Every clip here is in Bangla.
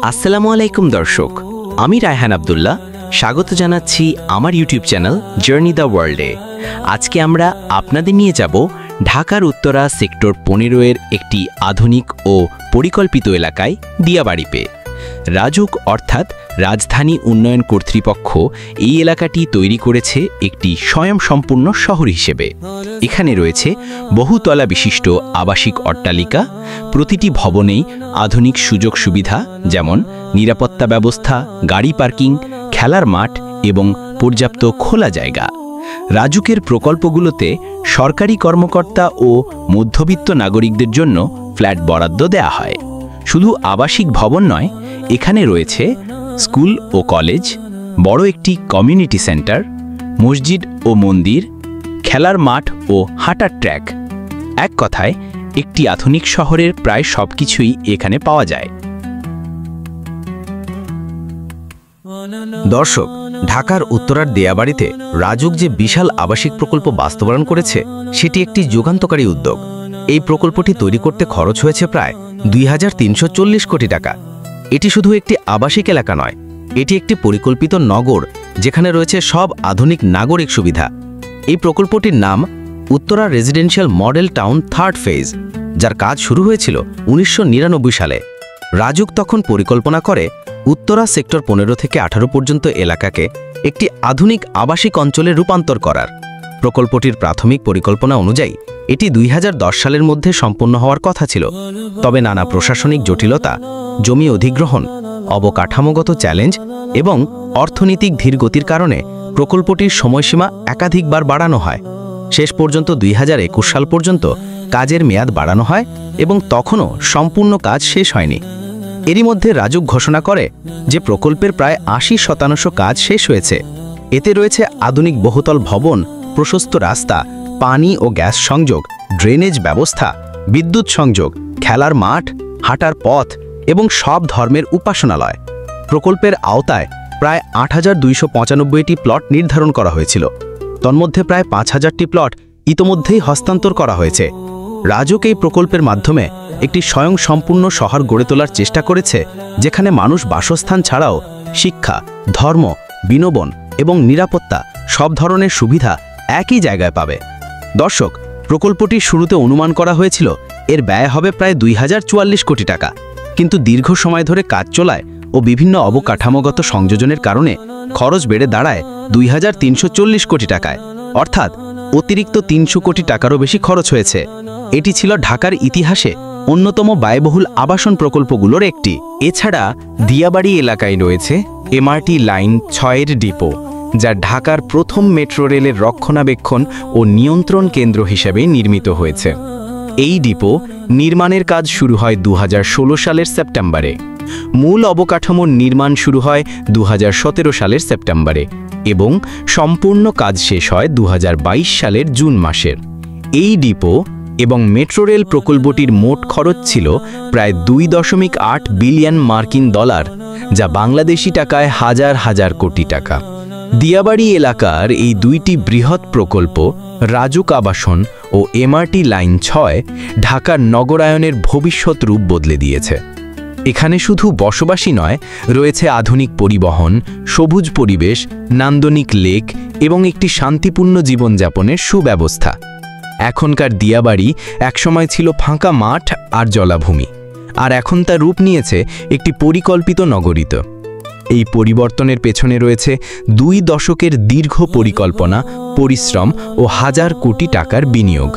আসসালামু আলাইকুম দর্শক, আমি রায়হান আব্দুল্লাহ স্বাগত জানাচ্ছি আমার ইউটিউব চ্যানেল জার্নি দ্য ওয়ার্ল্ডে। আজকে আমরা আপনাদের নিয়ে যাব ঢাকার উত্তরা সেক্টর 15-এর একটি আধুনিক ও পরিকল্পিত এলাকায় দিয়াবাড়িতে। রাজুক অর্থাৎ রাজধানী উন্নয়ন কর্তৃপক্ষ এই এলাকাটি তৈরি করেছে একটি স্বয়ংসম্পূর্ণ শহর হিসেবে। এখানে রয়েছে বহুতলা বিশিষ্ট আবাসিক অট্টালিকা, প্রতিটি ভবনেই আধুনিক সুযোগ সুবিধা যেমন নিরাপত্তা ব্যবস্থা, গাড়ি পার্কিং, খেলার মাঠ এবং পর্যাপ্ত খোলা জায়গা। রাজুকের প্রকল্পগুলোতে সরকারি কর্মকর্তা ও মধ্যবিত্ত নাগরিকদের জন্য ফ্ল্যাট বরাদ্দ দেয়া হয়। শুধু আবাসিক ভবন নয়, এখানে রয়েছে স্কুল ও কলেজ, বড় একটি কমিউনিটি সেন্টার, মসজিদ ও মন্দির, খেলার মাঠ ও হাঁটার ট্র্যাক। এক কথায় একটি আধুনিক শহরের প্রায় সবকিছুই এখানে পাওয়া যায়। দর্শক, ঢাকার উত্তরার দিয়াবাড়িতে রাজুক যে বিশাল আবাসিক প্রকল্প বাস্তবায়ন করেছে সেটি একটি যুগান্তকারী উদ্যোগ। এই প্রকল্পটি তৈরি করতে খরচ হয়েছে প্রায় 2340 কোটি টাকা। এটি শুধু একটি আবাসিক এলাকা নয়, এটি একটি পরিকল্পিত নগর যেখানে রয়েছে সব আধুনিক নাগরিক সুবিধা। এই প্রকল্পটির নাম Uttara residential model town 3rd phase, যার কাজ শুরু হয়েছিল 1999 সালে। রাজুক তখন পরিকল্পনা করে উত্তরা সেক্টর 15 থেকে 18 পর্যন্ত এলাকাকে একটি আধুনিক আবাসিক অঞ্চলে রূপান্তর করার। প্রকল্পটির প্রাথমিক পরিকল্পনা অনুযায়ী এটি 2010 সালের মধ্যে সম্পন্ন হওয়ার কথা ছিল। তবে নানা প্রশাসনিক জটিলতা, জমি অধিগ্রহণ, অবকাঠামোগত চ্যালেঞ্জ এবং অর্থনৈতিক ধীরগতির কারণে প্রকল্পটির সময়সীমা একাধিকবার বাড়ানো হয়। শেষ পর্যন্ত 2021 সাল পর্যন্ত কাজের মেয়াদ বাড়ানো হয় এবং তখনও সম্পূর্ণ কাজ শেষ হয়নি। এরই মধ্যে রাজুক ঘোষণা করে যে প্রকল্পের প্রায় 80% কাজ শেষ হয়েছে। এতে রয়েছে আধুনিক বহুতল ভবন, প্রশস্ত রাস্তা, পানি ও গ্যাস সংযোগ, ড্রেনেজ ব্যবস্থা, বিদ্যুৎ সংযোগ, খেলার মাঠ, হাঁটার পথ এবং সব ধর্মের উপাসনালয়। প্রকল্পের আওতায় প্রায় 8295টি প্লট নির্ধারণ করা হয়েছিল। তন্মধ্যে প্রায় 5000টি প্লট ইতোমধ্যেই হস্তান্তর করা হয়েছে। রাজুক এই প্রকল্পের মাধ্যমে একটি স্বয়ংসম্পূর্ণ শহর গড়ে তোলার চেষ্টা করেছে, যেখানে মানুষ বাসস্থান ছাড়াও শিক্ষা, ধর্ম, বিনোদন এবং নিরাপত্তা সব ধরনের সুবিধা একই জায়গায় পাবে। দর্শক, প্রকল্পটির শুরুতে অনুমান করা হয়েছিল এর ব্যয় হবে প্রায় 2044 কোটি টাকা, কিন্তু দীর্ঘ সময় ধরে কাজ চলায় ও বিভিন্ন অবকাঠামোগত সংযোজনের কারণে খরচ বেড়ে দাঁড়ায় 2340 কোটি টাকায়, অর্থাৎ অতিরিক্ত 300 কোটি টাকারও বেশি খরচ হয়েছে। এটি ছিল ঢাকার ইতিহাসে অন্যতম ব্যয়বহুল আবাসন প্রকল্পগুলোর একটি। এছাড়া দিয়াবাড়ি এলাকায় রয়েছে এমআরটি লাইন 6-এর ডিপো, যা ঢাকার প্রথম মেট্রো রেলের রক্ষণাবেক্ষণ ও নিয়ন্ত্রণ কেন্দ্র হিসেবে নির্মিত হয়েছে। এই ডিপো নির্মাণের কাজ শুরু হয় 2016 সালের সেপ্টেম্বরে। মূল অবকাঠামোর নির্মাণ শুরু হয় 2017 সালের সেপ্টেম্বরে এবং সম্পূর্ণ কাজ শেষ হয় 2022 সালের জুন মাসের। এই ডিপো এবং মেট্রো রেল প্রকল্পটির মোট খরচ ছিল প্রায় 2.8 বিলিয়ন মার্কিন ডলার, যা বাংলাদেশি টাকায় হাজার হাজার কোটি টাকা। দিয়াবাড়ি এলাকার এই দুইটি বৃহৎ প্রকল্প রাজুক আবাসন ও এমআরটি লাইন 6 ঢাকার নগরায়নের ভবিষ্যৎ রূপ বদলে দিয়েছে। এখানে শুধু বসবাসই নয়, রয়েছে আধুনিক পরিবহন, সবুজ পরিবেশ, নান্দনিক লেক এবং একটি শান্তিপূর্ণ জীবনযাপনের সুব্যবস্থা। এখনকার দিয়াবাড়ি একসময় ছিল ফাঁকা মাঠ আর জলাভূমি, আর এখন তা রূপ নিয়েছে একটি পরিকল্পিত নগরীতে। এই পরিবর্তনের পেছনে রয়েছে 2 দশকের দীর্ঘ পরিকল্পনা, পরিশ্রম ও হাজার কোটি টাকার বিনিয়োগ।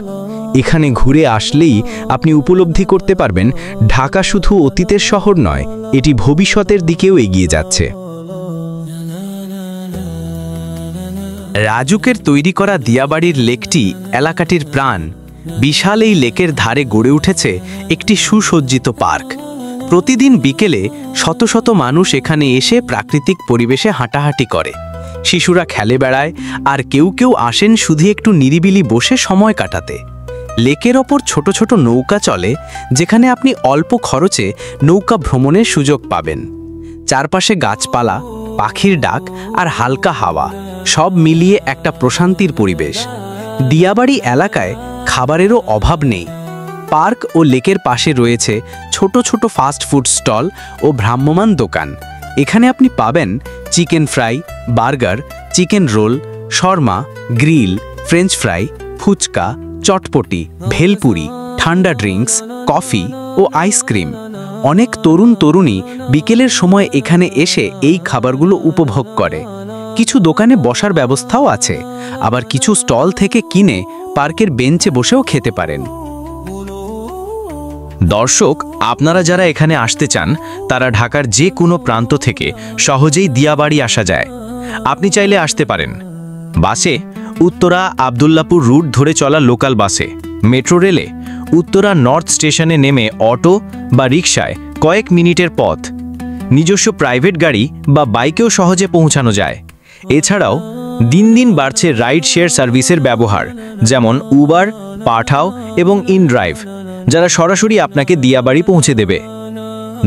এখানে ঘুরে আসলেই আপনি উপলব্ধি করতে পারবেন ঢাকা শুধু অতীতের শহর নয়, এটি ভবিষ্যতের দিকেও এগিয়ে যাচ্ছে। রাজুকের তৈরি করা দিয়াবাড়ির লেকটি এলাকাটির প্রাণ। বিশাল এই লেকের ধারে গড়ে উঠেছে একটি সুসজ্জিত পার্ক। প্রতিদিন বিকেলে শত শত মানুষ এখানে এসে প্রাকৃতিক পরিবেশে হাঁটাহাঁটি করে। শিশুরা খেলে বেড়ায়, আর কেউ কেউ আসেন শুধু একটু নিরিবিলি বসে সময় কাটাতে। লেকের ওপর ছোট ছোট নৌকা চলে, যেখানে আপনি অল্প খরচে নৌকা ভ্রমণের সুযোগ পাবেন। চারপাশে গাছপালা, পাখির ডাক আর হালকা হাওয়া, সব মিলিয়ে একটা প্রশান্তির পরিবেশ। দিয়াবাড়ি এলাকায় খাবারেরও অভাব নেই। পার্ক ও লেকের পাশে রয়েছে ছোট ছোট ফাস্ট ফুড স্টল ও ভ্রাম্যমাণ দোকান। এখানে আপনি পাবেন chicken fry, burger, chicken roll, shawarma, grill, french fry, phuchka, চটপটি, ভেলপুরি, ঠান্ডা ড্রিঙ্কস, কফি ও আইসক্রিম। অনেক তরুণ তরুণী বিকেলের সময় এখানে এসে এই খাবারগুলো উপভোগ করে। কিছু দোকানে বসার ব্যবস্থাও আছে, আবার কিছু স্টল থেকে কিনে পার্কের বেঞ্চে বসেও খেতে পারেন। দর্শক, আপনারা যারা এখানে আসতে চান তারা ঢাকার যে কোনো প্রান্ত থেকে সহজেই দিয়াবাড়ি আসা যায়। আপনি চাইলে আসতে পারেন বাসে, উত্তরা আবদুল্লাপুর রুট ধরে চলা লোকাল বাসে, মেট্রো রেলে, উত্তরা নর্থ স্টেশনে নেমে অটো বা রিকশায় কয়েক মিনিটের পথ। নিজস্ব প্রাইভেট গাড়ি বা বাইকেও সহজে পৌঁছানো যায়। এছাড়াও দিন দিন বাড়ছে রাইড শেয়ার সার্ভিসের ব্যবহার, যেমন উবার, পাঠাও এবং ইনড্রাইভ, যারা সরাসরি আপনাকে দিয়াবাড়ি পৌঁছে দেবে।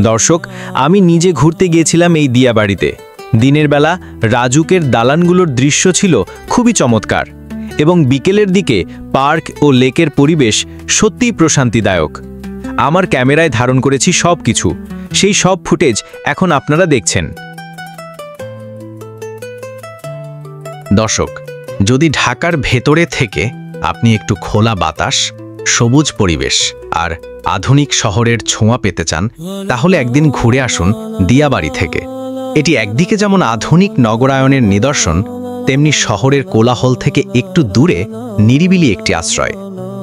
দর্শক, আমি নিজে ঘুরতে গিয়েছিলাম এই দিয়াবাড়িতে। দিনের বেলা রাজুকের দালানগুলোর দৃশ্য ছিল খুবই চমৎকার, এবং বিকেলের দিকে পার্ক ও লেকের পরিবেশ সত্যিই প্রশান্তিদায়ক। আমার ক্যামেরায় ধারণ করেছি সব কিছু, সেই সব ফুটেজ এখন আপনারা দেখছেন। দর্শক, যদি ঢাকার ভেতরে থেকে আপনি একটু খোলা বাতাস, সবুজ পরিবেশ আর আধুনিক শহরের ছোঁয়া পেতে চান, তাহলে একদিন ঘুরে আসুন দিয়াবাড়ি থেকে। এটি একদিকে যেমন আধুনিক নগরায়নের নিদর্শন, তেমনি শহরের কোলাহল থেকে একটু দূরে নিরিবিলি একটি আশ্রয়।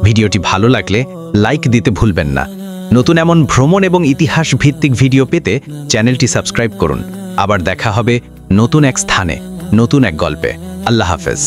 ভিডিওটি ভালো লাগলে লাইক দিতে ভুলবেন না। নতুন এমন ভ্রমণ এবং ইতিহাস ভিত্তিক ভিডিও পেতে চ্যানেলটি সাবস্ক্রাইব করুন। আবার দেখা হবে নতুন এক স্থানে, নতুন এক গল্পে। আল্লাহ হাফেজ।